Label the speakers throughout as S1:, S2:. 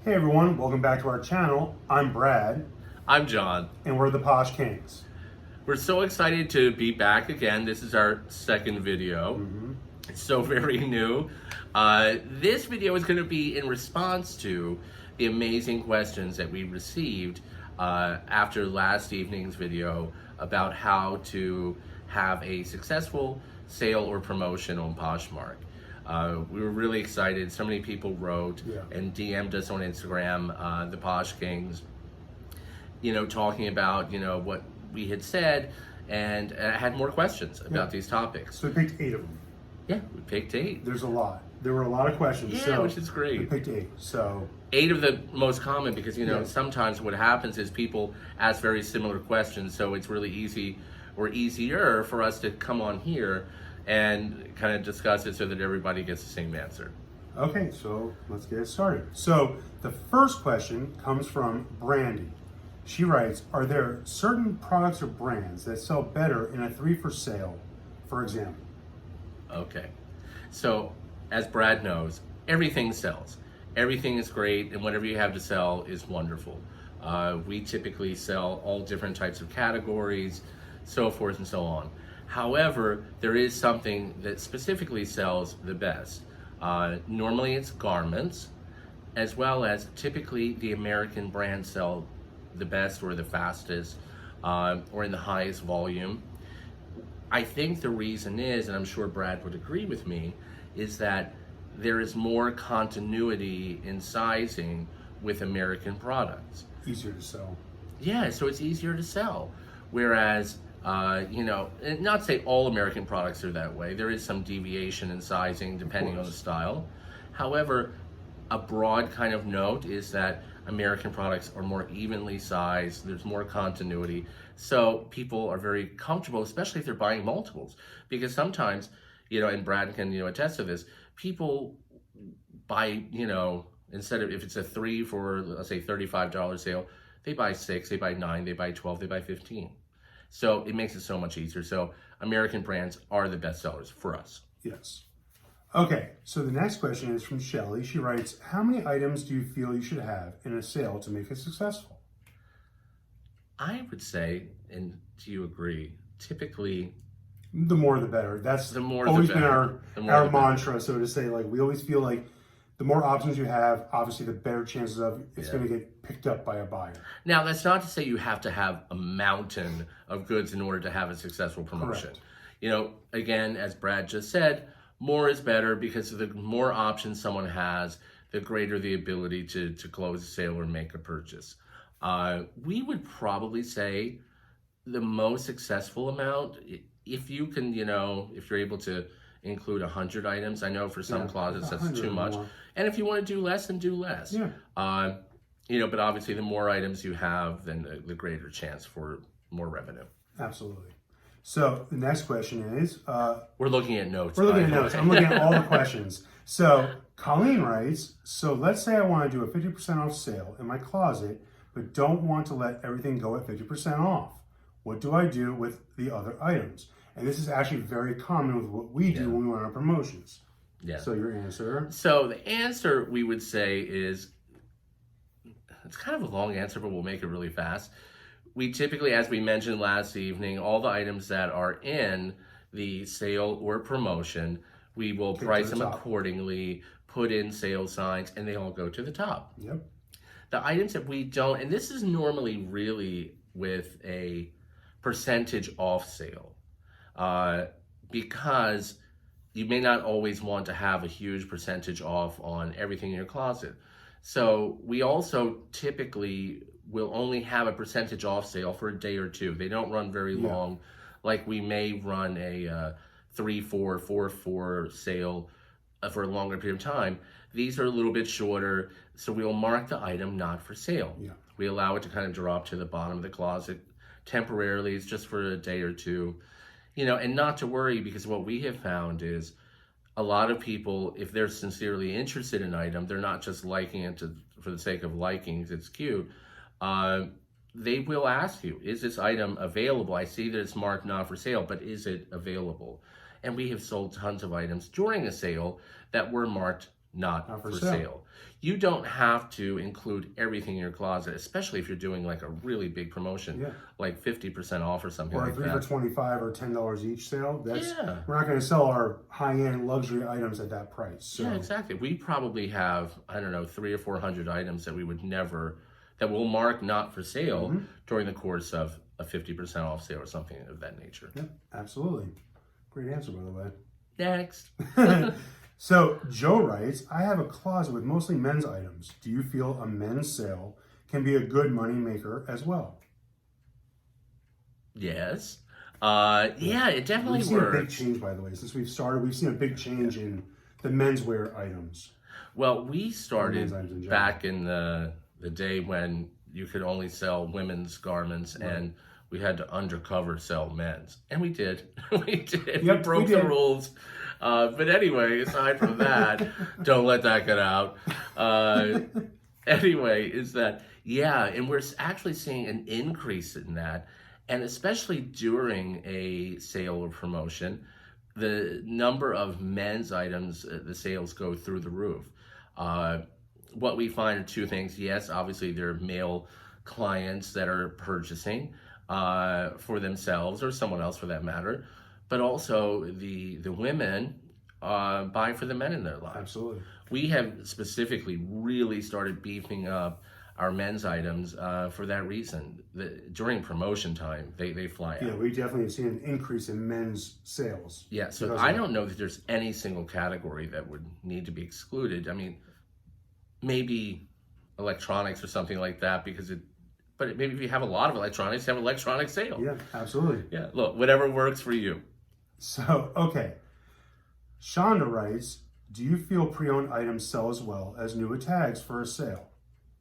S1: Hey everyone, welcome back to our channel. I'm Brad.
S2: I'm John.
S1: And we're the Posh Kings.
S2: We're so excited to be back again. This is our second video. It's so very new. This video is going to be in response to the amazing questions that we received after last evening's video about how to have a successful sale or promotion on Poshmark. We were really excited. So many people wrote and DM'd us on Instagram, the Posh Kings, talking about, what we had said, and I had more questions about these topics.
S1: So we picked 8 of them.
S2: Yeah, we picked 8.
S1: There's a lot. There were a lot of questions.
S2: Yeah, which is great.
S1: We picked 8. So
S2: 8 of the most common, because, sometimes what happens is people ask very similar questions, so it's really easy or easier for us to come on here and kind of discuss it so that everybody gets the same answer.
S1: Okay, so let's get it started. So the first question comes from Brandy. She writes, are there certain products or brands that sell better in a 3 for sale, for example?
S2: Okay, so as Brad knows, everything sells. Everything is great, and whatever you have to sell is wonderful. We typically sell all different types of categories, so forth and so on. However, there is something that specifically sells the best. Normally it's garments, as well as typically the American brands sell the best or the fastest, or in the highest volume. I think the reason is, and I'm sure Brad would agree with me, is that there is more continuity in sizing with American products.
S1: Easier to sell.
S2: Yeah, so it's easier to sell. Whereas, and not to say all American products are that way. There is some deviation in sizing depending on the style. However, a broad kind of note is that American products are more evenly sized. There's more continuity. So people are very comfortable, especially if they're buying multiples. Because sometimes, and Brad can, attest to this, people buy, instead of, if it's a 3 for, let's say, $35 sale, they buy 6, they buy 9, they buy 12, they buy 15. So it makes it so much easier. So American brands are the best sellers for us.
S1: Yes. Okay, so the next question is from Shelly. She writes, how many items do you feel you should have in a sale to make it successful?
S2: I would say, and do you agree, typically
S1: the more the better. That's
S2: the more
S1: always
S2: the
S1: been
S2: better.
S1: our mantra, so to say. Like, we always feel like the more options you have, obviously the better chances of it's going to get picked up by a buyer.
S2: Now, that's not to say you have to have a mountain of goods in order to have a successful promotion.
S1: Correct.
S2: Again, as Brad just said, more is better, because the more options someone has, the greater the ability to close a sale or make a purchase. We would probably say the most successful amount, if you can, if you're able to include 100 items. I know for some closets that's too much. And if you want to do less, then do less.
S1: Yeah.
S2: But obviously the more items you have, then the greater chance for more revenue.
S1: Absolutely. So the next question is...
S2: we're looking at notes.
S1: We're looking at notes. I'm looking at all the questions. So Colleen writes, so let's say I want to do a 50% off sale in my closet, but don't want to let everything go at 50% off. What do I do with the other items? And this is actually very common with what we do when we run our promotions. Yeah. So your answer?
S2: So the answer we would say is, it's kind of a long answer, but we'll make it really fast. We typically, as we mentioned last evening, all the items that are in the sale or promotion, we will price them accordingly, put in sale signs, and they all go to the top.
S1: Yep.
S2: The items that we don't, and this is normally really with a percentage off sale, because you may not always want to have a huge percentage off on everything in your closet. So we also typically will only have a percentage off sale for a day or two. They don't run very long. Like, we may run a 3-4, 4-4 sale for a longer period of time. These are a little bit shorter, so we'll mark the item not for sale. Yeah. We allow it to kind of drop to the bottom of the closet temporarily. It's just for a day or two. And not to worry, because what we have found is a lot of people, if they're sincerely interested in an item, they're not just liking it for the sake of liking, it's cute. They will ask you, is this item available? I see that it's marked not for sale, but is it available? And we have sold tons of items during a sale that were marked not for sale. You don't have to include everything in your closet, especially if you're doing like a really big promotion, like 50% off or something like that.
S1: Or a 3 for $25 or $10 each sale. That's we're not going to sell our high-end luxury items at that price. So.
S2: Yeah, exactly. We probably have, I don't know, 300 or 400 items that that we'll mark not for sale during the course of a 50% off sale or something of that nature.
S1: Yeah, absolutely. Great answer, by the way.
S2: Next.
S1: So Joe writes, I have a closet with mostly men's items. Do you feel a men's sale can be a good money maker as well?
S2: Yes. Yeah, it definitely works.
S1: We've seen a big change, by the way. Since we've started, we've seen a big change in the menswear items.
S2: Well, we started back in the day when you could only sell women's garments and we had to undercover sell men's. And we did. We did.
S1: Yep,
S2: we broke the rules. But anyway, aside from that, don't let that get out. Anyway, is that, and we're actually seeing an increase in that. And especially during a sale or promotion, the number of men's items, the sales go through the roof. What we find are two things. Yes, obviously there are male clients that are purchasing for themselves or someone else for that matter, but also the women buy for the men in their lives.
S1: Absolutely.
S2: We have specifically really started beefing up our men's items for that reason. During promotion time, they fly out.
S1: Yeah, we definitely have seen an increase in men's sales.
S2: Yeah, so I don't know that there's any single category that would need to be excluded. I mean, maybe electronics or something like that, but maybe if you have a lot of electronics, have an electronic sale.
S1: Yeah, absolutely.
S2: Yeah, look, whatever works for you.
S1: So, okay. Shonda writes, do you feel pre-owned items sell as well as newer tags for a sale?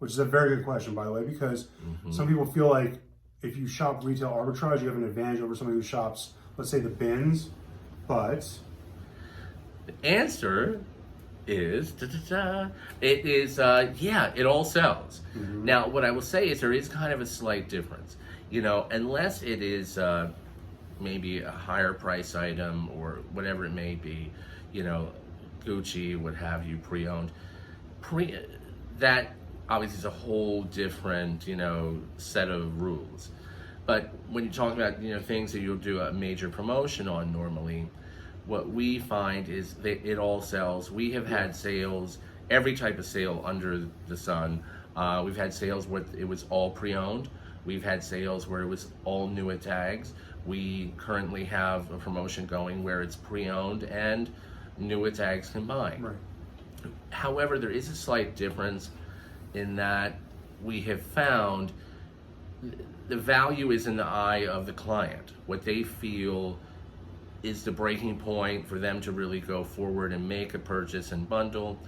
S1: Which is a very good question, by the way, because some people feel like if you shop retail arbitrage, you have an advantage over somebody who shops, let's say, the bins, but...
S2: The answer is, it is, it all sells. Now, what I will say is there is kind of a slight difference. You know, unless it is maybe a higher price item or whatever it may be, you know, Gucci would have you pre-owned. That obviously is a whole different, you know, set of rules. But when you're talking about, you know, things that you'll do a major promotion on normally, what we find is that it all sells. We have had sales, every type of sale under the sun. We've had sales where it was all pre-owned. We've had sales where it was all new at tags. We currently have a promotion going where it's pre-owned and new at tags combined.
S1: Right.
S2: However, there is a slight difference in that we have found the value is in the eye of the client. What they feel is the breaking point for them to really go forward and make a purchase and bundle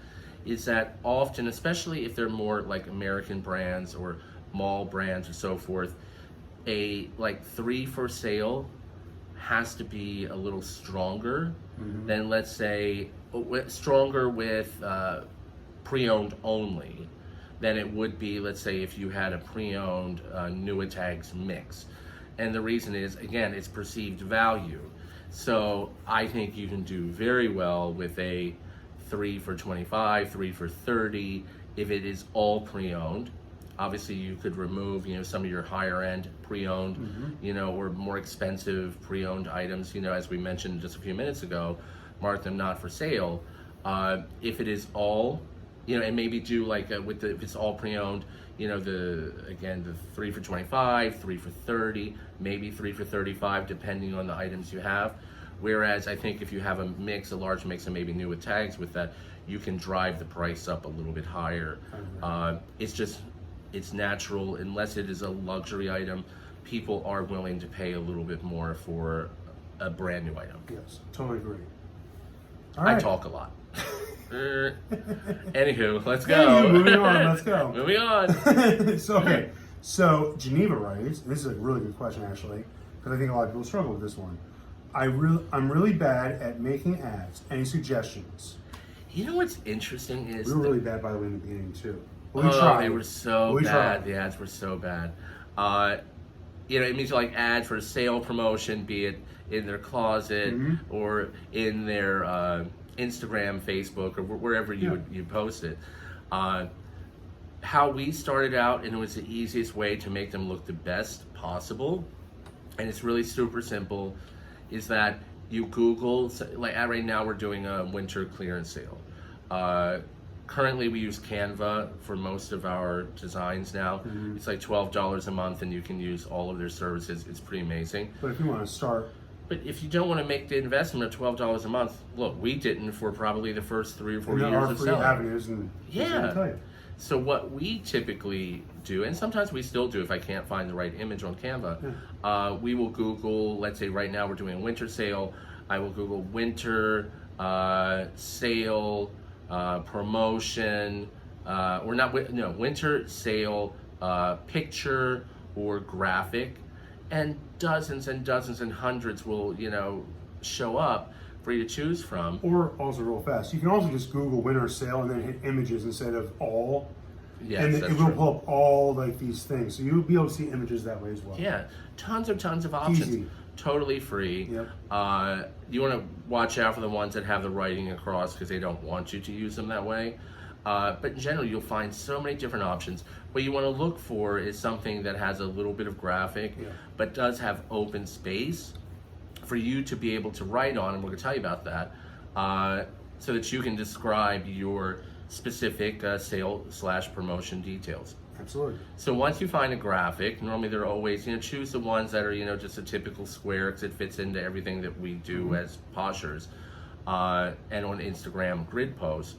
S2: is that often, especially if they're more like American brands or mall brands or so forth, a like 3 for sale has to be a little stronger than, let's say, stronger with pre-owned only than it would be, let's say, if you had a pre-owned new at tags mix. And the reason is, again, it's perceived value. So I think you can do very well with a 3 for $25, 3 for $30 if it is all pre-owned. Obviously, you could remove, you know, some of your higher end pre-owned, you know, or more expensive pre-owned items, you know, as we mentioned just a few minutes ago, mark them not for sale. If it is all, you know, and maybe do like if it's all pre-owned, you know, the 3 for $25, 3 for $30, maybe 3 for $35, depending on the items you have. Whereas I think if you have a large mix, and maybe new with tags with that, you can drive the price up a little bit higher. It's natural, unless it is a luxury item, people are willing to pay a little bit more for a brand new item.
S1: Yes, totally agree. All right.
S2: I talk a lot. Anywho, let's go.
S1: Moving on, let's go.
S2: Moving on.
S1: So Geneva writes, and this is a really good question actually, because I think a lot of people struggle with this one. I'm really bad at making ads. Any suggestions?
S2: You know what's interesting is
S1: we were really bad, by the way, in the beginning too.
S2: They were so bad. The ads were so bad. You know, it means like ads for sale promotion, be it in their closet or in their Instagram, Facebook, or wherever
S1: Yeah.
S2: you post it. How we started out, and it was the easiest way to make them look the best possible, and it's really super simple, is that you Google, like right now we're doing a winter clearance sale. Currently we use Canva for most of our designs now. It's like $12 a month and you can use all of their services. It's pretty amazing.
S1: But if you want to start,
S2: But if you don't want to make the investment of $12 a month, look, we didn't for probably the first 3 or 4
S1: there
S2: years
S1: are
S2: of
S1: free
S2: selling.
S1: avenues, and
S2: Yeah.
S1: tell you.
S2: So what we typically do, and sometimes we still do if I can't find the right image on Canva, we will Google, let's say right now we're doing a winter sale, I will Google winter sale promotion, or not, no, winter sale picture or graphic, and dozens and hundreds will, show up for you to choose from.
S1: Or also real fast, you can also just Google winter sale and then hit images instead of all.
S2: Yes,
S1: and
S2: that's
S1: it will
S2: true.
S1: pull up all like these things. So you'll be able to see images that way as well.
S2: Yeah, tons of options.
S1: Easy.
S2: Totally free.
S1: Yep.
S2: You want to watch out for the ones that have the writing across because they don't want you to use them that way. But in general, you'll find so many different options. What you want to look for is something that has a little bit of graphic, but does have open space for you to be able to write on, and we're going to tell you about that, so that you can describe your specific sale/promotion details.
S1: Absolutely.
S2: So once you find a graphic, normally they're always, choose the ones that are, just a typical square because it fits into everything that we do as Poshers, and on Instagram grid posts.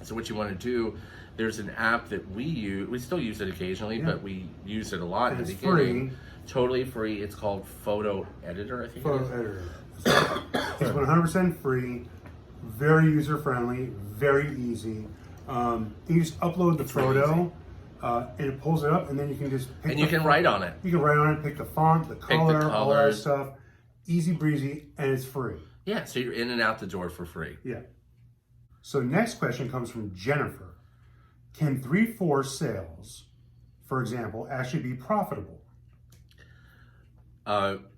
S2: So what you want to do, there's an app that we use, we still use it occasionally, but we use it a lot in
S1: And
S2: the
S1: it's
S2: beginning.
S1: free.
S2: Totally free. It's called Photo Editor, I think.
S1: Photo editor. It's 100% free, very user friendly, very easy. You just upload the photo, and it pulls it up, and then you can just pick
S2: And you can write on it.
S1: You can write on it, pick the font, the
S2: the
S1: color, all that
S2: colors.
S1: stuff. Easy breezy, and it's free.
S2: Yeah, so you're in and out the door for free.
S1: Yeah. So next question comes from Jennifer. Can 3-4 sales, for example, actually be profitable?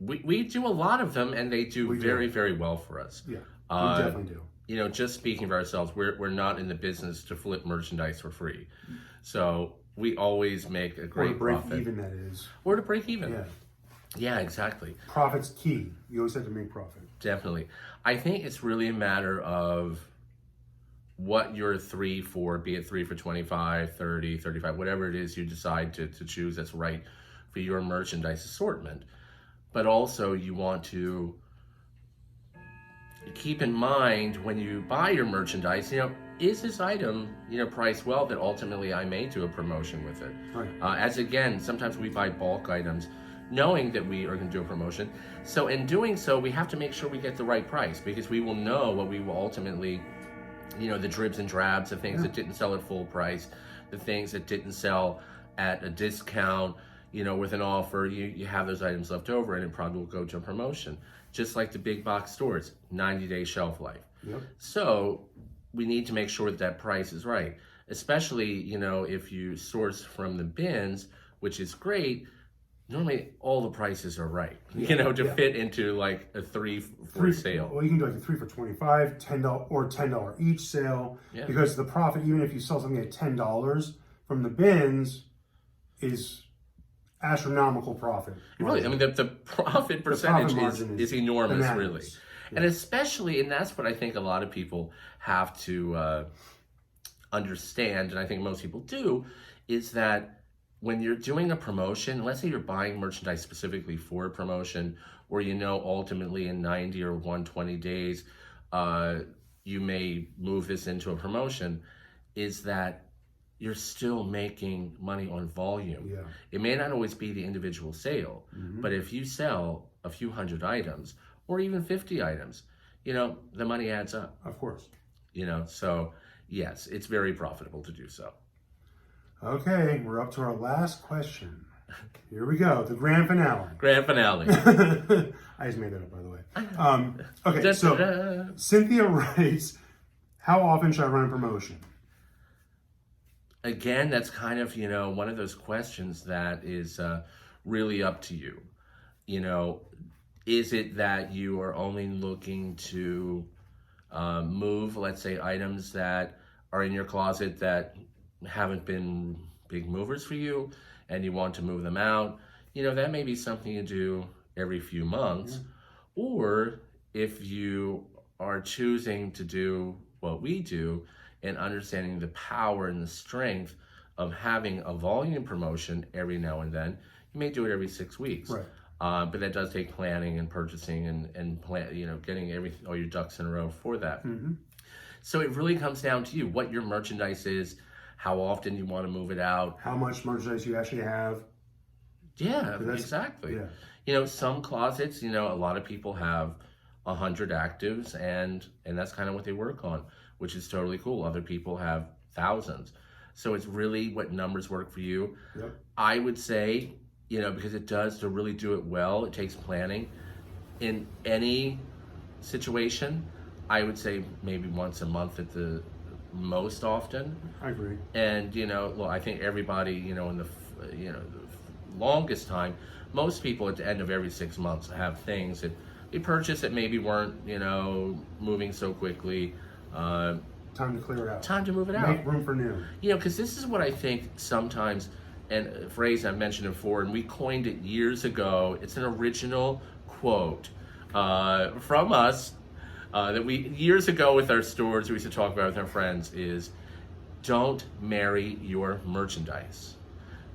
S2: We do a lot of them, and they do
S1: We
S2: very,
S1: do.
S2: very well for us.
S1: Yeah, we definitely do.
S2: Just speaking for ourselves, we're not in the business to flip merchandise for free. So we always make a
S1: Or
S2: great
S1: to break
S2: profit.
S1: even, that is.
S2: Or to break even.
S1: Yeah.
S2: Yeah, exactly.
S1: Profit's key. You always have to make profit.
S2: Definitely. I think it's really a matter of what your 3-4, be it 3 for 25, 30, 35, whatever it is you decide to choose that's right for your merchandise assortment. But also you want to keep in mind when you buy your merchandise, is this item, priced well that ultimately I may do a promotion with it?
S1: Right.
S2: As again, sometimes we buy bulk items knowing that we are going to do a promotion. So in doing so, we have to make sure we get the right price because we will know what we will ultimately, the dribs and drabs, the things that didn't sell at full price, the things that didn't sell at a discount, with an offer, you have those items left over and it probably will go to a promotion. Just like the big box stores, 90-day shelf life.
S1: Yep.
S2: So we need to make sure that price is right, especially, if you source from the bins, which is great. Normally all the prices are right, to fit into like a 3-4 sale.
S1: Well, you can do like a 3 for 25, $10 or $10 each sale, because the profit, even if you sell something at $10 from the bins, is astronomical profit.
S2: Really, I mean, the profit percentage
S1: margin
S2: is enormous,
S1: bananas.
S2: really. And especially, and that's what I think a lot of people have to understand, and I think most people do, is that when you're doing a promotion, let's say you're buying merchandise specifically for a promotion, or ultimately in 90 or 120 days, you may move this into a promotion, is that you're still making money on volume.
S1: Yeah.
S2: It may not always be the individual sale, but if you sell a few hundred items, or even 50 items, the money adds up.
S1: Of course.
S2: So yes, it's very profitable to do so.
S1: Okay, we're up to our last question. Here we go, the grand finale.
S2: Grand finale.
S1: I just made that up, by the way. Okay, so Cynthia writes, how often should I run a promotion?
S2: Again, that's kind of, one of those questions that is really up to you. Is it that you are only looking to move, let's say, items that are in your closet that haven't been big movers for you and you want to move them out. That may be something you do every few months. Or if you are choosing to do what we do and understanding the power and the strength of having a volume promotion every now and then, you may do it every 6 weeks.
S1: Right.
S2: But that does take planning and purchasing and plan, getting all your ducks in a row for that. So it really comes down to you, what your merchandise is, how often you want to move it out,
S1: how much merchandise you actually have.
S2: Yeah, exactly.
S1: Yeah.
S2: Some closets, a lot of people have 100 actives, and that's kind of what they work on, which is totally cool. Other people have thousands. So it's really what numbers work for you.
S1: Yep.
S2: I would say, because it does, to really do it well, it takes planning. In any situation, I would say maybe once a month at the most often.
S1: I agree.
S2: And, I think everybody, in the longest time, most people at the end of every 6 months have things that they purchased that maybe weren't, moving so quickly.
S1: Time to clear it out.
S2: Time to move it out.
S1: Make room for new.
S2: Because this is what I think sometimes, and a phrase I've mentioned before, and we coined it years ago. It's an original quote from us that we, years ago with our stores, we used to talk about with our friends, is don't marry your merchandise.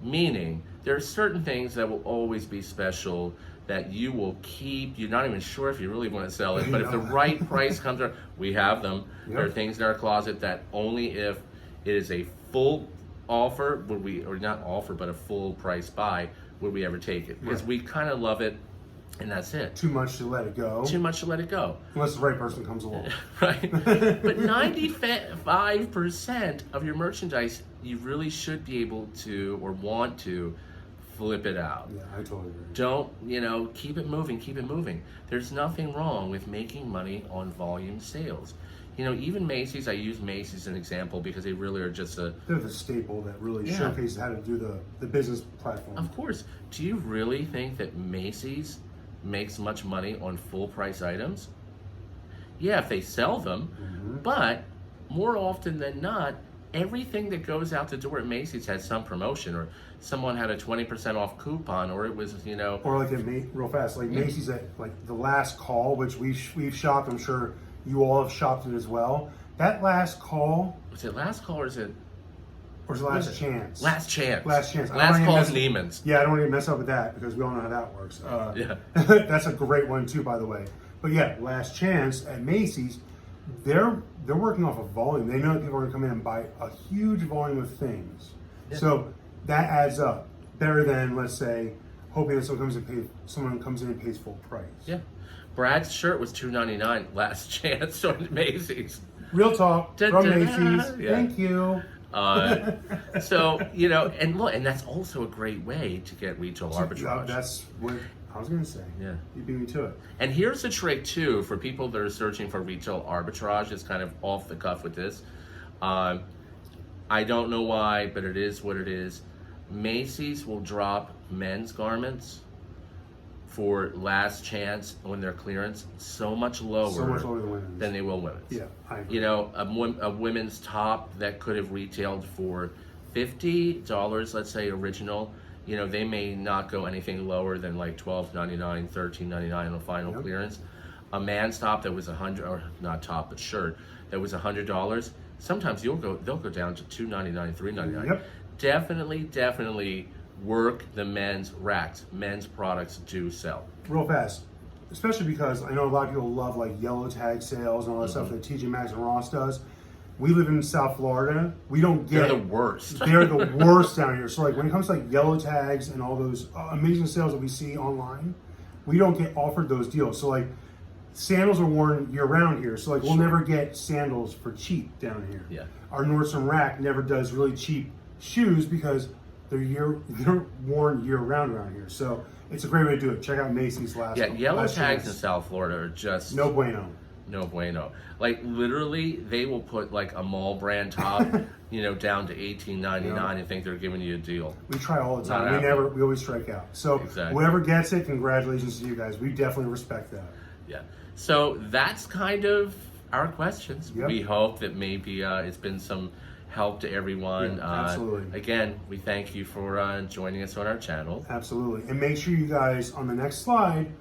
S2: Meaning, there are certain things that will always be special that you will keep. You're not even sure if you really want to sell it, but if the right price comes around, we have them.
S1: Yep.
S2: There are things in our closet that only if it is a full offer or not offer, but a full price buy, would we ever take it. Because we kind of love it, and that's it.
S1: Too much to let it go.
S2: Too much to let it go.
S1: Unless the right person comes along.
S2: Right? But 95% of your merchandise, you really should be able to or want to flip it out.
S1: Yeah, I totally agree.
S2: Don't, keep it moving, keep it moving. There's nothing wrong with making money on volume sales. Even Macy's, I use Macy's as an example because they really are just
S1: They're the staple that really showcases how to do the business platform.
S2: Of course. Do you really think that Macy's makes much money on full price items? Yeah, if they sell them, but more often than not, everything that goes out the door at Macy's has some promotion, or someone had a 20% off coupon, or it was,
S1: Or like real fast, like Macy's at like the last call, which we've shopped. I'm sure you all have shopped it as well. That last call.
S2: Was it last call or is it?
S1: Or is it last chance?
S2: Last chance.
S1: Last chance.
S2: Last call is Neiman's.
S1: Yeah, I don't want to mess up with that because we all know how that works.
S2: Yeah.
S1: That's a great one too, by the way. But yeah, last chance at Macy's, they're working off of volume. They know that people are going to come in and buy a huge volume of things. Yeah. So that adds up. Better than, let's say, hoping that someone comes in and pays full price.
S2: Yeah. Brad's shirt was $2.99 last chance on Macy's.
S1: Real talk from Macy's.
S2: Yeah.
S1: Thank you.
S2: So, and look, and that's also a great way to get retail arbitrage.
S1: That's what I was going to say.
S2: Yeah.
S1: You beat me to it.
S2: And here's a trick too for people that are searching for retail arbitrage. It's kind of off the cuff with this. I don't know why, but it is what it is. Macy's will drop men's garments for last chance when they're clearance so much lower than they will women's.
S1: Yeah, I agree.
S2: A women's top that could have retailed for $50, let's say original, they may not go anything lower than like $12.99, $13.99 on final clearance. A man's top that was $100, or not top but shirt that was $100. Sometimes they'll go down to $2.99, $3.99.
S1: Yep.
S2: Definitely work the men's racks. Men's products do sell.
S1: Real fast, especially because I know a lot of people love like yellow tag sales and all that stuff that TJ Maxx and Ross does. We live in South Florida. We don't get.
S2: They're the worst.
S1: They're the worst down here. So like when it comes to like yellow tags and all those amazing sales that we see online, we don't get offered those deals. So like sandals are worn year round here. So like we'll never get sandals for cheap down here.
S2: Yeah.
S1: Our Nordstrom rack never does really cheap shoes because they're worn year round around here. So it's a great way to do it. Check out Macy's last.
S2: Yeah, yellow
S1: last
S2: tags
S1: chance.
S2: in South Florida are just
S1: No bueno.
S2: No bueno. Like literally, they will put like a mall brand top, down to $18.99 and think they're giving you a deal.
S1: We try all the time. We always strike out. So whoever gets it, congratulations to you guys. We definitely respect that.
S2: Yeah. So that's kind of our questions.
S1: Yep.
S2: We hope that maybe it's been some help to everyone.
S1: Yeah, absolutely.
S2: Again, we thank you for joining us on our channel.
S1: Absolutely. And make sure you guys, on the next slide,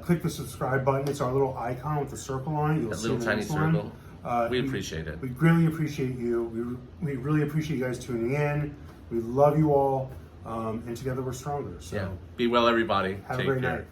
S1: click the subscribe button. It's our little icon with the circle on it. You'll
S2: That
S1: see
S2: little
S1: the
S2: tiny
S1: next
S2: circle.
S1: one.
S2: We appreciate it.
S1: We greatly appreciate you. We really appreciate you guys tuning in. We love you all. And together we're stronger. So
S2: Yeah. Be well, everybody.
S1: have
S2: Take
S1: a great
S2: care.
S1: night.